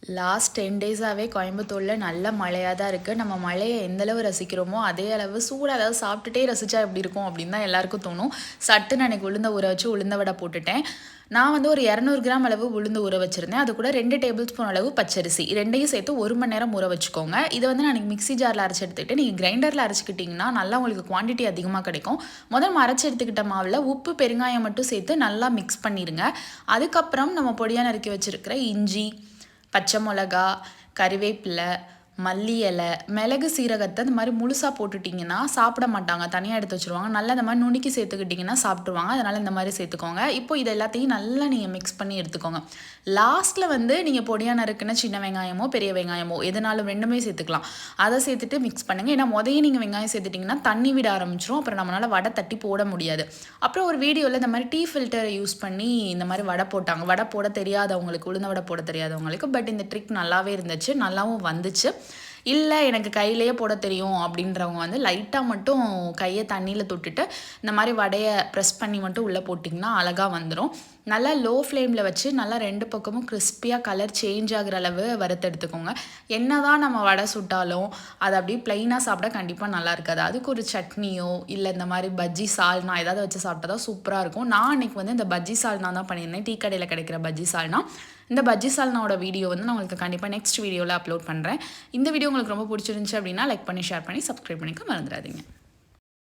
Last 10 டேஸாகவே கோயம்புத்தூரில் நல்ல மழையாக தான் இருக்குது. நம்ம மழையை எந்தளவு ரசிக்கிறோமோ அதே அளவு சூடாக ஏதாவது சாப்பிட்டுட்டே ரசித்தா எப்படி இருக்கும் அப்படின்னு தான் எல்லாருக்கும் தோணும். சட்டுன்னு அன்றைக்கி உளுந்த ஊற வச்சு உளுந்த வடை போட்டுட்டேன். நான் வந்து ஒரு 200 கிராம் அளவு உளுந்து ஊற வச்சுருந்தேன். அது கூட 2 டேபிள் ஸ்பூன் அளவு பச்சரிசி ரெண்டையும் சேர்த்து 1 மணி நேரம் ஊற வச்சுக்கோங்க. இதை வந்து நான் மிக்ஸி ஜாரில் அரைச்சி எடுத்துக்கிட்டு நீங்கள் கிரைண்டரில் அரைச்சிக்கிட்டிங்கன்னா நல்லா உங்களுக்கு குவான்டிட்டி அதிகமாக கிடைக்கும். முதல்ல அரைச்சி எடுத்துக்கிட்ட மாவில் உப்பு பெருங்காயம் மட்டும் சேர்த்து நல்லா மிக்ஸ் பண்ணிடுங்க. அதுக்கப்புறம் நம்ம பொடியாக நறுக்கி வச்சுருக்கிற இஞ்சி, பச்சை மிளகா, கறிவேப்பிலை, மல்லி இலை, மிளகு, சீரகத்தை இந்த மாதிரி முழுசாக போட்டுட்டிங்கன்னா சாப்பிட மாட்டாங்க, தனியாக எடுத்து வச்சுருவாங்க. நல்லா இந்த மாதிரி நுணுக்கி சேர்த்துக்கிட்டிங்கன்னா சாப்பிட்ருவாங்க. அதனால் இந்த மாதிரி சேர்த்துக்கோங்க. இப்போ இது எல்லாத்தையும் நல்லா நீங்கள் மிக்ஸ் பண்ணி எடுத்துக்கோங்க. லாஸ்ட்டில் வந்து நீங்கள் பொடியாக நறுக்குன சின்ன வெங்காயமோ பெரிய வெங்காயமோ எதுனாலும் ரெண்டுமே சேர்த்துக்கலாம். அதை சேர்த்துட்டு மிக்ஸ் பண்ணுங்கள். ஏன்னா முதல்ல நீங்கள் வெங்காயம் சேர்த்துட்டிங்கன்னா தண்ணி விட ஆரம்பிச்சிடும். அப்புறம் நம்மளால் வடை தட்டி போட முடியாது. அப்புறம் ஒரு வீடியோவில் இந்த மாதிரி டீ ஃபில்டரை யூஸ் பண்ணி இந்த மாதிரி வடை போட்டாங்க. வடை போட தெரியாதவங்களுக்கு, உளுந்த வடை போட தெரியாதவங்களுக்கு. பட் இந்த ட்ரிக் நல்லாவே இருந்துச்சு, நல்லாவும் வந்துச்சு. இல்லை எனக்கு கையிலேயே போட தெரியும் அப்படின்றவங்க வந்து லைட்டாக மட்டும் கையை தண்ணியில் தொட்டுட்டு இந்த மாதிரி வடையை ப்ரெஸ் பண்ணி மட்டும் உள்ளே போட்டிங்கன்னா அழகாக வந்துடும். நல்லா லோ ஃப்ளேமில் வச்சு நல்லா 2 பக்கமும் கிறிஸ்பியாக கலர் சேஞ்ச் ஆகிற அளவு வறுத்து எடுத்துக்கோங்க. என்ன தான் நம்ம வடை சுட்டாலும் அது அப்படியே ப்ளைனாக சாப்பிட கண்டிப்பாக நல்லா இருக்காது. அதுக்கு ஒரு சட்னியோ இல்லை இந்த மாதிரி பஜ்ஜி சால்னா ஏதாவது வச்சு சாப்பிட்டா தான் சூப்பராக இருக்கும். நான் அன்றைக்கி வந்து இந்த பஜ்ஜி சால்னா தான் பண்ணியிருந்தேன். டீ கடையில் கிடைக்கிற பஜ்ஜி சால்னா. இந்த பஜ்ஜி சால்னாவோட வீடியோ வந்து நான் உங்களுக்கு கண்டிப்பாக நெக்ஸ்ட் வீடியோவில் அப்லோட் பண்ணுறேன். இந்த வீடியோ உங்களுக்கு ரொம்ப பிடிச்சிருந்துச்சு அப்படின்னா லைக் பண்ணி, ஷேர் பண்ணி, சப்ஸ்கிரைப் பண்ணிக்க மறந்துடாதீங்க.